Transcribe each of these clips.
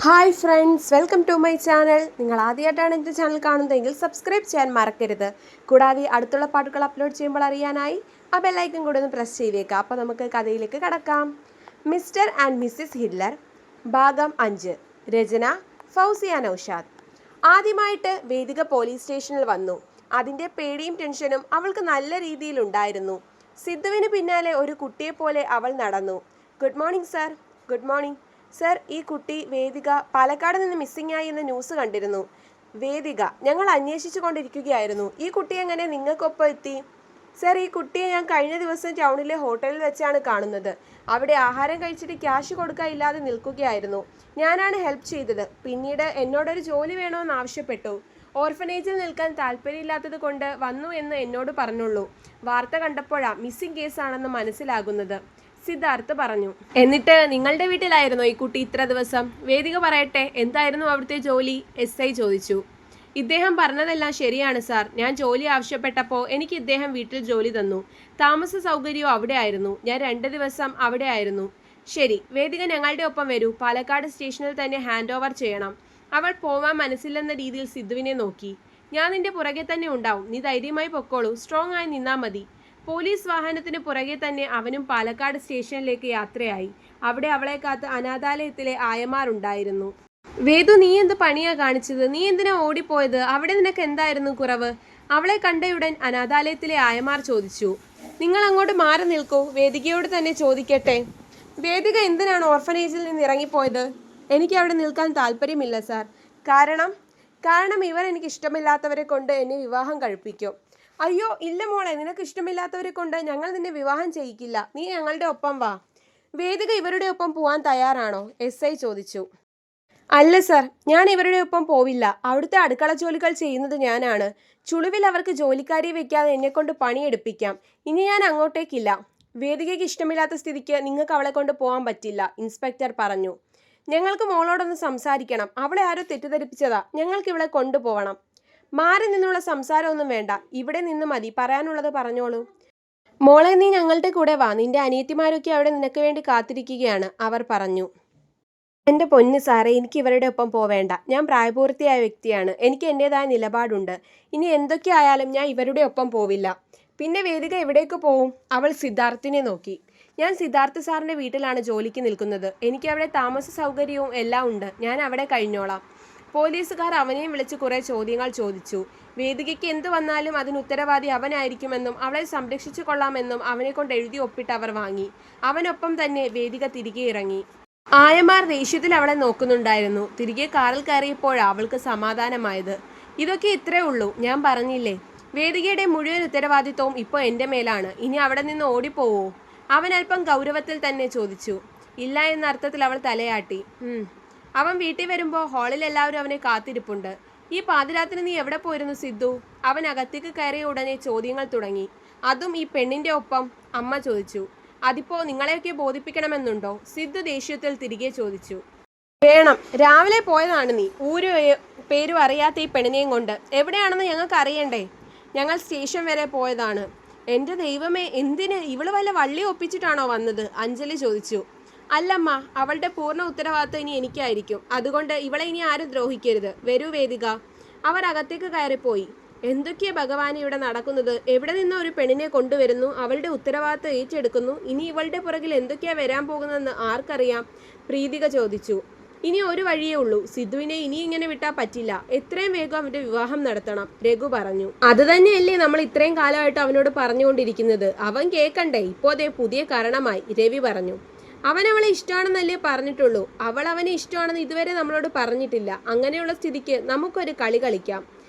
Hi friends, welcome to my channel. നിങ്ങൾ ആദ്യമായിട്ടാണ് എൻ്റെ ചാനൽ കാണുന്നതെങ്കിൽ സബ്സ്ക്രൈബ് ചെയ്യാൻ മറക്കരുത്. കൂടാതെ അടുത്തുള്ള പാട്ടുകൾ അപ്ലോഡ് ചെയ്യുമ്പോൾ അറിയാനായി ആ ബെല്ലൈക്കൺ കൂടെ ഒന്ന് പ്രസ് ചെയ്തേക്കാം. അപ്പോൾ നമുക്ക് കഥയിലേക്ക് കടക്കാം. മിസ്റ്റർ ആൻഡ് മിസ്സിസ് ഹിറ്റ്ലർ, ഭാഗം 5. രചന ഫൗസിയ നൗഷാദ്. ആദ്യമായിട്ട് വേദിക പോലീസ് സ്റ്റേഷനിൽ വന്നു. അതിൻ്റെ പേടിയും ടെൻഷനും അവൾക്ക് നല്ല രീതിയിലുണ്ടായിരുന്നു. സിദ്ധുവിന് പിന്നാലെ ഒരു കുട്ടിയെപ്പോലെ അവൾ നടന്നു. Good morning sir. Good morning sir. ഈ കുട്ടി വേദിക പാലക്കാട് നിന്ന് മിസ്സിംഗ് ആയി എന്ന ന്യൂസ് കണ്ടിരുന്നു. വേദിക: ഞങ്ങൾ അന്വേഷിച്ചു കൊണ്ടിരിക്കുകയായിരുന്നു. ഈ കുട്ടി എങ്ങനെ നിങ്ങൾക്കൊപ്പം എത്തി? സർ, ഈ കുട്ടിയെ ഞാൻ കഴിഞ്ഞ ദിവസം ടൗണിലെ ഹോട്ടലിൽ വെച്ചാണ് കാണുന്നത്. അവിടെ ആഹാരം കഴിച്ചിട്ട് ക്യാഷ് കൊടുക്കാൻ ഇല്ലാതെ നിൽക്കുകയായിരുന്നു. ഞാനാണ് ഹെൽപ്പ് ചെയ്തത്. പിന്നീട് എന്നോടൊരു ജോലി വേണമെന്ന് ആവശ്യപ്പെട്ടു. ഓർഫനേജിൽ നിൽക്കാൻ താല്പര്യമില്ലാത്തത് കൊണ്ട് വന്നു എന്ന് എന്നോട് പറഞ്ഞുള്ളൂ. വാർത്ത കണ്ടപ്പോഴാണ് മിസ്സിംഗ് കേസാണെന്ന് മനസ്സിലാകുന്നത്, സിദ്ധാർത്ഥ് പറഞ്ഞു. എന്നിട്ട് നിങ്ങളുടെ വീട്ടിലായിരുന്നോ ഈ കുട്ടി ഇത്ര ദിവസം? വേദിക പറയട്ടെ, എന്തായിരുന്നു അവിടുത്തെ ജോലി? SI ചോദിച്ചു. ഇദ്ദേഹം പറഞ്ഞതെല്ലാം ശരിയാണ് സാർ. ഞാൻ ജോലി ആവശ്യപ്പെട്ടപ്പോൾ എനിക്ക് ഇദ്ദേഹം വീട്ടിൽ ജോലി തന്നു. താമസ സൗകര്യവും അവിടെ ആയിരുന്നു. ഞാൻ 2 ദിവസം അവിടെ ആയിരുന്നു. ശരി, വേദിക ഞങ്ങളുടെ ഒപ്പം വരൂ. പാലക്കാട് സ്റ്റേഷനിൽ തന്നെ ഹാൻഡ് ഓവർ ചെയ്യണം. അവൾ പോവാൻ മനസ്സില്ലെന്ന രീതിയിൽ സിദ്ധുവിനെ നോക്കി. ഞാൻ നിന്റെ പുറകെ തന്നെ ഉണ്ടാവും. നീ ധൈര്യമായി പൊക്കോളൂ. സ്ട്രോങ് ആയി നിന്നാൽ മതി. പോലീസ് വാഹനത്തിന് പുറകെ തന്നെ അവനും പാലക്കാട് സ്റ്റേഷനിലേക്ക് യാത്രയായി. അവിടെ അവളെ കാത്ത് അനാഥാലയത്തിലെ ആയമാരുണ്ടായിരുന്നു. വേദു, നീ എന്ത് പണിയാ കാണിച്ചത്? നീ എന്തിനാ ഓടിപ്പോയത്? അവിടെ നിനക്ക് എന്തായിരുന്നു കുറവ്? അവളെ കണ്ടയുടൻ അനാഥാലയത്തിലെ ആയമാർ ചോദിച്ചു. നിങ്ങൾ അങ്ങോട്ട് മാറി നിൽക്കൂ. വേദികയോട് തന്നെ ചോദിക്കട്ടെ. വേദിക എന്തിനാണ് ഓർഫനേജിൽ നിന്ന് ഇറങ്ങിപ്പോയത്? എനിക്ക് അവിടെ നിൽക്കാൻ താല്പര്യമില്ല സാർ. കാരണം ഇവർ എനിക്ക് ഇഷ്ടമില്ലാത്തവരെ കൊണ്ട് എന്നെ വിവാഹം കഴിപ്പിക്കും. അയ്യോ ഇല്ല മോളെ, നിനക്ക് ഇഷ്ടമില്ലാത്തവരെ കൊണ്ട് ഞങ്ങൾ നിന്നെ വിവാഹം ചെയ്യിക്കില്ല. നീ ഞങ്ങളുടെ ഒപ്പം വാ. വേദിക ഇവരുടെ ഒപ്പം പോവാൻ തയ്യാറാണോ? SI ചോദിച്ചു. അല്ല സർ, ഞാൻ ഇവരുടെ ഒപ്പം പോവില്ല. അവിടുത്തെ അടുക്കള ജോലികൾ ചെയ്യുന്നത് ഞാനാണ്. ചുളിവിൽ അവർക്ക് ജോലിക്കാരിയെ വെക്കാതെ എന്നെക്കൊണ്ട് പണിയെടുപ്പിക്കാം. ഇനി ഞാൻ അങ്ങോട്ടേക്കില്ല. വേദികയ്ക്ക് ഇഷ്ടമില്ലാത്ത സ്ഥിതിക്ക് നിങ്ങൾക്ക് അവളെ കൊണ്ട് പോകാൻ പറ്റില്ല, ഇൻസ്പെക്ടർ പറഞ്ഞു. ഞങ്ങൾക്ക് മോളോടൊന്ന് സംസാരിക്കണം. അവളെ ആരോ തെറ്റിദ്ധരിപ്പിച്ചതാ. ഞങ്ങൾക്ക് ഇവളെ കൊണ്ടുപോകണം. മാറി നിന്നുള്ള സംസാരമൊന്നും വേണ്ട. ഇവിടെ നിന്ന് മതി. പറയാനുള്ളത് പറഞ്ഞോളൂ. മോളെ, നീ ഞങ്ങളുടെ കൂടെ വാ. നിന്റെ അനിയത്തിമാരൊക്കെ അവിടെ നിനക്ക് വേണ്ടി കാത്തിരിക്കുകയാണ്, അവർ പറഞ്ഞു. എൻ്റെ പൊന്ന് സാറേ, എനിക്ക് ഇവരുടെ ഒപ്പം പോവേണ്ട. ഞാൻ പ്രായപൂർത്തിയായ വ്യക്തിയാണ്. എനിക്ക് എൻ്റെതായ നിലപാടുണ്ട്. ഇനി എന്തൊക്കെ ആയാലും ഞാൻ ഇവരുടെ ഒപ്പം പോവില്ല. പിന്നെ വേദിക എവിടേക്ക് പോവും? അവൾ സിദ്ധാർത്ഥിനെ നോക്കി. ഞാൻ സിദ്ധാർത്ഥ് സാറിൻ്റെ വീട്ടിലാണ് ജോലിക്ക് നിൽക്കുന്നത്. എനിക്ക് അവിടെ താമസ സൗകര്യവും എല്ലാം ഉണ്ട്. ഞാൻ അവിടെ കഴിഞ്ഞോളാം. പോലീസുകാർ അവനെയും വിളിച്ച് കുറേ ചോദ്യങ്ങൾ ചോദിച്ചു. വേദികയ്ക്ക് എന്തു വന്നാലും അതിന് ഉത്തരവാദി അവനായിരിക്കുമെന്നും അവളെ സംരക്ഷിച്ചു കൊള്ളാമെന്നും അവനെ കൊണ്ട് എഴുതി ഒപ്പിട്ട് അവർ വാങ്ങി. അവനൊപ്പം തന്നെ വേദിക തിരികെ ഇറങ്ങി. ആയമാർ ദേഷ്യത്തിൽ അവളെ നോക്കുന്നുണ്ടായിരുന്നു. തിരികെ കാറിൽ കയറിയപ്പോഴാണ് അവൾക്ക് സമാധാനമായത്. ഇതൊക്കെ ഇത്രേ ഉള്ളൂ. ഞാൻ പറഞ്ഞില്ലേ, വേദികയുടെ മുഴുവൻ ഉത്തരവാദിത്വവും ഇപ്പോൾ എൻ്റെ മേലാണ്. ഇനി അവിടെ നിന്ന് ഓടിപ്പോവോ? അവൻ അല്പം ഗൗരവത്തിൽ തന്നെ ചോദിച്ചു. ഇല്ല എന്ന അർത്ഥത്തിൽ അവൾ തലയാട്ടി. അവൻ വീട്ടിൽ വരുമ്പോൾ ഹാളിൽ എല്ലാവരും അവനെ കാത്തിരിപ്പുണ്ട്. ഈ പാതിരാത്രി നീ എവിടെ പോയിരുന്നു സിദ്ധു? അവൻ അകത്തേക്ക് കയറിയ ഉടനെ ചോദ്യങ്ങൾ തുടങ്ങി. അതും ഈ പെണ്ണിൻ്റെ ഒപ്പം? അമ്മ ചോദിച്ചു. അതിപ്പോ നിങ്ങളെയൊക്കെ ബോധിപ്പിക്കണമെന്നുണ്ടോ? സിദ്ധു ദേഷ്യത്തിൽ തിരികെ ചോദിച്ചു. വേണം. രാവിലെ പോയതാണ് നീ. ഊരു പേരും അറിയാത്ത ഈ പെണ്ണിനെയും കൊണ്ട്. എവിടെയാണെന്ന് ഞങ്ങൾക്ക് അറിയണ്ടേ? ഞങ്ങൾ സ്റ്റേഷൻ വരെ പോയതാണ്. എൻ്റെ ദൈവമേ, എന്തിന്? ഇവള് വല്ല വള്ളി ഒപ്പിച്ചിട്ടാണോ വന്നത്? അഞ്ജലി ചോദിച്ചു. അല്ലമ്മ, അവളുടെ പൂർണ്ണ ഉത്തരവാദിത്വം ഇനി എനിക്കായിരിക്കും. അതുകൊണ്ട് ഇവളെ ഇനി ആരും ദ്രോഹിക്കരുത്. വരൂ വേദിക. അവർ അകത്തേക്ക് കയറിപ്പോയി. എന്തൊക്കെയാ ഭഗവാനെ ഇവിടെ നടക്കുന്നത്? എവിടെ നിന്നോ ഒരു പെണ്ണിനെ കൊണ്ടുവരുന്നു, അവളുടെ ഉത്തരവാദിത്വം ഏറ്റെടുക്കുന്നു. ഇനി ഇവളുടെ പുറകിൽ എന്തൊക്കെയാ വരാൻ പോകുന്നതെന്ന് ആർക്കറിയാം? പ്രീതിക ചോദിച്ചു. ഇനി ഒരു വഴിയേ ഉള്ളൂ. സിദ്ധുവിനെ ഇനി ഇങ്ങനെ വിട്ടാൽ പറ്റില്ല. എത്രയും വേഗം അവന്റെ വിവാഹം നടത്തണം, രഘു പറഞ്ഞു. അത് തന്നെയല്ലേ നമ്മൾ ഇത്രയും കാലമായിട്ട് അവനോട് പറഞ്ഞുകൊണ്ടിരിക്കുന്നത്. അവൻ കേൾക്കണ്ടേ? ഇപ്പോൾ അതേ പുതിയ കാരണമായി, രവി പറഞ്ഞു. അവൻ അവളെ ഇഷ്ടമാണെന്നല്ലേ പറഞ്ഞിട്ടുള്ളൂ. അവൾ അവനെ ഇഷ്ടമാണെന്ന് ഇതുവരെ നമ്മളോട് പറഞ്ഞിട്ടില്ല. അങ്ങനെയുള്ള സ്ഥിതിക്ക് നമുക്കൊരു കളി കളിക്കാം.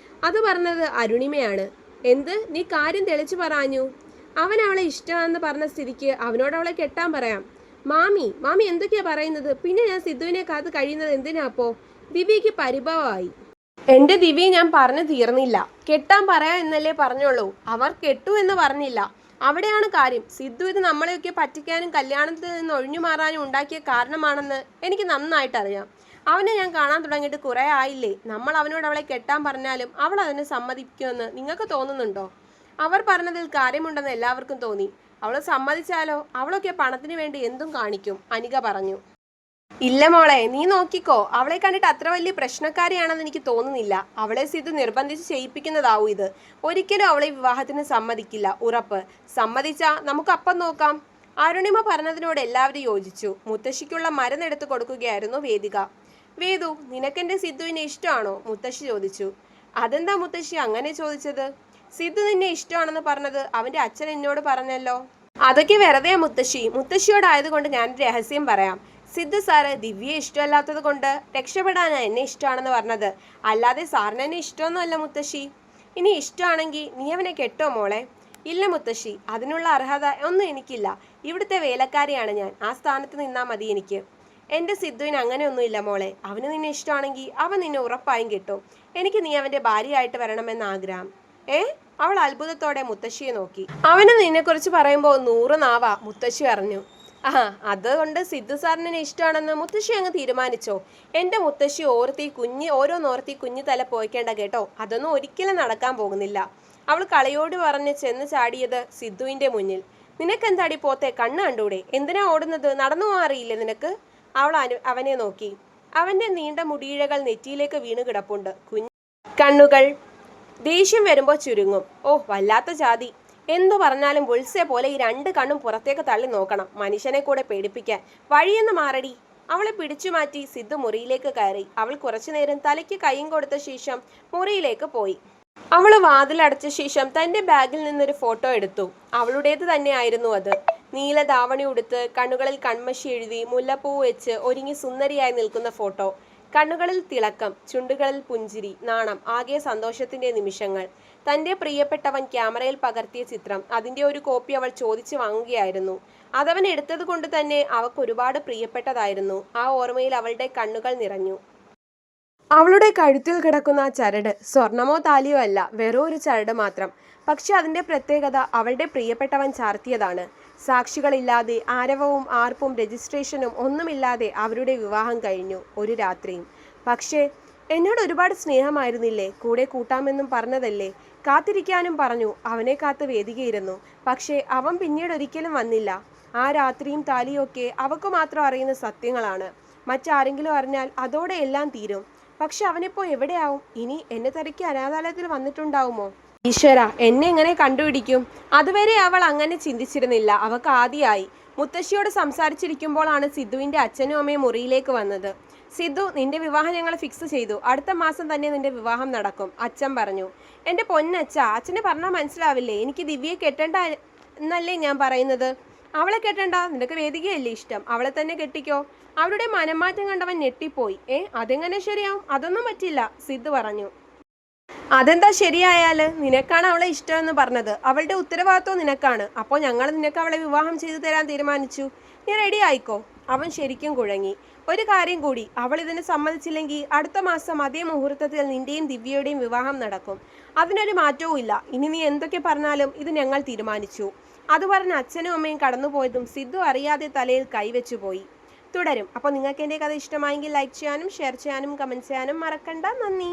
അത് പറഞ്ഞത് അരുണിമയാണ്. എന്ത്? നീ കാര്യം തെളിച്ചു പറഞ്ഞു. അവൻ അവളെ ഇഷ്ടമാണെന്ന് പറഞ്ഞ സ്ഥിതിക്ക് അവനോട് അവളെ കെട്ടാൻ പറയാം. മാമി എന്തൊക്കെയാ പറയുന്നത്? പിന്നെ ഞാൻ സിദ്ധുവിനെ കാത്ത് കഴിയുന്നത് എന്തിനാപ്പോ? ദിവ്യയ്ക്ക് പരിഭവമായി. എൻ്റെ ദിവ്യ, ഞാൻ പറഞ്ഞു തീർന്നില്ല. കെട്ടാൻ പറയാം എന്നല്ലേ പറഞ്ഞോളൂ. അവർ കെട്ടു എന്ന് പറഞ്ഞില്ല. അവിടെയാണ് കാര്യം. സിദ്ധു ഇത് നമ്മളെയൊക്കെ പറ്റിക്കാനും കല്യാണത്തിൽ നിന്ന് ഒഴിഞ്ഞു മാറാനും ഉണ്ടാക്കിയ കാരണമാണെന്ന് എനിക്ക് നന്നായിട്ടറിയാം. അവനെ ഞാൻ കാണാൻ തുടങ്ങിയിട്ട് കുറേ ആയില്ലേ. നമ്മൾ അവനോട് അവളെ കെട്ടാൻ പറഞ്ഞാലും അവൾ അതിന് സമ്മതിക്കുമെന്ന് നിങ്ങൾക്ക് തോന്നുന്നുണ്ടോ? അവർ പറഞ്ഞതിൽ കാര്യമുണ്ടെന്ന് എല്ലാവർക്കും തോന്നി. അവൾ സമ്മതിച്ചാലോ? അവളൊക്കെ പണത്തിന് വേണ്ടി എന്തും കാണിക്കും, അനിക പറഞ്ഞു. ഇല്ല മോളെ, നീ നോക്കിക്കോ. അവളെ കണ്ടിട്ട് അത്ര വലിയ പ്രശ്നക്കാരിയാണെന്ന് എനിക്ക് തോന്നുന്നില്ല. അവളെ സിദ്ധു നിർബന്ധിച്ച് ചെയ്യിപ്പിക്കുന്നതാവും ഇത്. ഒരിക്കലും അവളെ വിവാഹത്തിന് സമ്മതിക്കില്ല, ഉറപ്പ്. സമ്മതിച്ചാ നമുക്ക് അപ്പം നോക്കാം. അരുണിമ പറഞ്ഞതിനോട് എല്ലാവരും യോജിച്ചു. മുത്തശ്ശിക്കുള്ള മരുന്നെടുത്ത് കൊടുക്കുകയായിരുന്നു വേദിക. വേദു, നിനക്കെന്റെ സിദ്ധുവിനെ ഇഷ്ടമാണോ? മുത്തശ്ശി ചോദിച്ചു. അതെന്താ മുത്തശ്ശി അങ്ങനെ ചോദിച്ചത്? സിദ്ധു നിന്നെ ഇഷ്ടമാണെന്ന് പറഞ്ഞത് അവന്റെ അച്ഛൻ എന്നോട് പറഞ്ഞല്ലോ. അതൊക്കെ വെറുതെ മുത്തശ്ശി. മുത്തശ്ശിയോടായതുകൊണ്ട് ഞാനൊരു രഹസ്യം പറയാം. സിദ്ധു സാറ് ദിവ്യയെ ഇഷ്ടമല്ലാത്തത് കൊണ്ട് രക്ഷപ്പെടാനാണ് എന്നെ ഇഷ്ടമാണെന്ന് പറഞ്ഞത്. അല്ലാതെ സാറിന് എന്നെ ഇഷ്ടമൊന്നുമല്ല മുത്തശ്ശി. ഇനി ഇഷ്ടമാണെങ്കിൽ നീ അവനെ കെട്ടോ മോളെ? ഇല്ല മുത്തശ്ശി, അതിനുള്ള അർഹത ഒന്നും എനിക്കില്ല. ഇവിടുത്തെ വേലക്കാരിയാണ് ഞാൻ. ആ സ്ഥാനത്ത് നിന്നാൽ മതി എനിക്ക്. എൻ്റെ സിദ്ധുവിന് അങ്ങനെയൊന്നുമില്ല മോളെ. അവന് നിന്നെ ഇഷ്ടമാണെങ്കിൽ അവൻ നിന്നെ ഉറപ്പായും കിട്ടും. എനിക്ക് നീ അവൻ്റെ ഭാര്യയായിട്ട് വരണമെന്ന് ആഗ്രഹം. അവൾ അത്ഭുതത്തോടെ മുത്തശ്ശിയെ നോക്കി. അവന് നിന്നെക്കുറിച്ച് പറയുമ്പോൾ 100 നാവാ, മുത്തശ്ശി അറിഞ്ഞു. അതുകൊണ്ട് സിദ്ധു സാറിനെ ഇഷ്ടമാണെന്ന് മുത്തശ്ശി അങ്ങ് തീരുമാനിച്ചോ? എൻ്റെ മുത്തശ്ശി ഓരോന്നോർത്തി കുഞ്ഞു തല പോയിക്കേണ്ട കേട്ടോ. അതൊന്നും ഒരിക്കലും നടക്കാൻ പോകുന്നില്ല. അവൾ കളയോട് പറഞ്ഞ് ചെന്ന് ചാടിയത് സിദ്ധുവിൻ്റെ മുന്നിൽ. നിനക്കെന്താടി പോത്തെ, കണ്ണ് കണ്ടൂടെ? എന്തിനാ ഓടുന്നത്? നടന്നു മാറിയില്ലേ നിനക്ക്? അവൾ അവനെ നോക്കി. അവൻ്റെ നീണ്ട മുടിയിഴകൾ നെറ്റിയിലേക്ക് വീണ് കിടപ്പുണ്ട്. കണ്ണുകൾ ദേഷ്യം വരുമ്പോൾ ചുരുങ്ങും. വല്ലാത്ത ജാതി. എന്തു പറഞ്ഞാലും ബുൾസെ പോലെ ഈ 2 കണ്ണും പുറത്തേക്ക് തള്ളി നോക്കണം, മനുഷ്യനെ കൂടെ പേടിപ്പിക്കാൻ. വഴിയെന്ന് മാറടി. അവളെ പിടിച്ചു മാറ്റി സിദ്ധു മുറിയിലേക്ക് കയറി. അവൾ കുറച്ചുനേരം തലയ്ക്ക് കൈയും കൊടുത്ത ശേഷം മുറിയിലേക്ക് പോയി. അവൾ വാതിലടച്ച ശേഷം തൻ്റെ ബാഗിൽ നിന്നൊരു ഫോട്ടോ എടുത്തു. അവളുടേത് തന്നെയായിരുന്നു അത്. നീല ധാവണി ഉടുത്ത് കണ്ണുകളിൽ കൺമഷി എഴുതി മുല്ലപ്പൂ വെച്ച് ഒരുങ്ങി സുന്ദരിയായി നിൽക്കുന്ന ഫോട്ടോ. കണ്ണുകളിൽ തിളക്കം, ചുണ്ടുകളിൽ പുഞ്ചിരി, നാണം, ആകെ സന്തോഷത്തിന്റെ നിമിഷങ്ങൾ. തൻ്റെ പ്രിയപ്പെട്ടവൻ ക്യാമറയിൽ പകർത്തിയ ചിത്രം, അതിൻ്റെ ഒരു കോപ്പി അവൾ ചോദിച്ചു വാങ്ങുകയായിരുന്നു. അതവൻ എടുത്തത് കൊണ്ട് തന്നെ അവൾക്ക് ഒരുപാട് പ്രിയപ്പെട്ടതായിരുന്നു. ആ ഓർമ്മയിൽ അവളുടെ കണ്ണുകൾ നിറഞ്ഞു. അവളുടെ കഴുത്തിൽ കിടക്കുന്ന ആ ചരട് സ്വർണമോ താലിയോ അല്ല, വെറും ഒരു ചരട് മാത്രം. പക്ഷെ അതിൻ്റെ പ്രത്യേകത അവളുടെ പ്രിയപ്പെട്ടവൻ ചാർത്തിയതാണ്. സാക്ഷികളില്ലാതെ, ആരവവും ആർപ്പും രജിസ്ട്രേഷനും ഒന്നുമില്ലാതെ അവരുടെ വിവാഹം കഴിഞ്ഞു ഒരു രാത്രിയും. പക്ഷേ എന്നോട് ഒരുപാട് സ്നേഹമായിരുന്നില്ലേ? കൂടെ കൂട്ടാമെന്നും പറഞ്ഞതല്ലേ? കാത്തിരിക്കാനും പറഞ്ഞു. അവനെ കാത്ത് വേദികയിരുന്നു. പക്ഷേ അവൻ പിന്നീട് ഒരിക്കലും വന്നില്ല. ആ രാത്രിയും താലിയൊക്കെ അവൾക്ക് മാത്രം അറിയുന്ന സത്യങ്ങളാണ്. മറ്റാരെങ്കിലും അറിഞ്ഞാൽ അതോടെ എല്ലാം തീരും. പക്ഷെ അവനിപ്പോൾ എവിടെയാവും? ഇനി എന്നെ തിരക്കി അനാഥാലയത്തിൽ വന്നിട്ടുണ്ടാവുമോ? ഈശ്വര, എന്നെ എങ്ങനെ കണ്ടുപിടിക്കും? അതുവരെ അവൾ അങ്ങനെ ചിന്തിച്ചിരുന്നില്ല. അവൾക്ക് ആദിയായി. മുത്തശ്ശിയോട് സംസാരിച്ചിരിക്കുമ്പോഴാണ് സിദ്ധുവിൻ്റെ അച്ഛനും അമ്മയും മുറിയിലേക്ക് വന്നത്. സിദ്ധു, നിന്റെ വിവാഹം ഞങ്ങൾ ഫിക്സ് ചെയ്തു. അടുത്ത മാസം തന്നെ നിന്റെ വിവാഹം നടക്കും, അച്ഛൻ പറഞ്ഞു. എൻ്റെ പൊന്നച്ഛ, അച്ഛനെ പറഞ്ഞാൽ മനസ്സിലാവില്ലേ? എനിക്ക് ദിവ്യയെ കെട്ടണ്ട എന്നല്ലേ ഞാൻ പറയുന്നത്? അവളെ കെട്ടണ്ട, നിനക്ക് വേദികയല്ലേ ഇഷ്ടം? അവളെ തന്നെ കെട്ടിക്കോ. അവളുടെ മനംമാറ്റം കണ്ടവൻ ഞെട്ടിപ്പോയി. അതെങ്ങനെ ശരിയാവും? അതൊന്നും പറ്റില്ല, സിദ്ധു പറഞ്ഞു. അതെന്താ ശരിയായാല്? നിനക്കാണ് അവളെ ഇഷ്ടമെന്ന് പറഞ്ഞത്. അവളുടെ ഉത്തരവാദിത്വം നിനക്കാണ്. അപ്പോൾ ഞങ്ങൾ നിനക്ക് അവളെ വിവാഹം ചെയ്തു തരാൻ തീരുമാനിച്ചു. നീ റെഡി ആയിക്കോ. അവൻ ശരിക്കും കുഴങ്ങി. ഒരു കാര്യം കൂടി, അവൾ ഇതിന് സമ്മതിച്ചില്ലെങ്കിൽ അടുത്ത മാസം അതേ മുഹൂർത്തത്തിൽ നിന്റെയും ദിവ്യയുടെയും വിവാഹം നടക്കും. അതിനൊരു മാറ്റവും ഇല്ല. ഇനി നീ എന്തൊക്കെ പറഞ്ഞാലും ഇത് ഞങ്ങൾ തീരുമാനിച്ചു. അത് പറഞ്ഞ് അച്ഛനും അമ്മയും കടന്നുപോയതും സിദ്ധു അറിയാതെ തലയിൽ കൈവച്ചു പോയി. തുടരും. അപ്പോൾ നിങ്ങൾക്ക് എൻ്റെ കഥ ഇഷ്ടമായെങ്കിൽ ലൈക്ക് ചെയ്യാനും ഷെയർ ചെയ്യാനും കമൻറ്റ് ചെയ്യാനും മറക്കണ്ട. നന്ദി.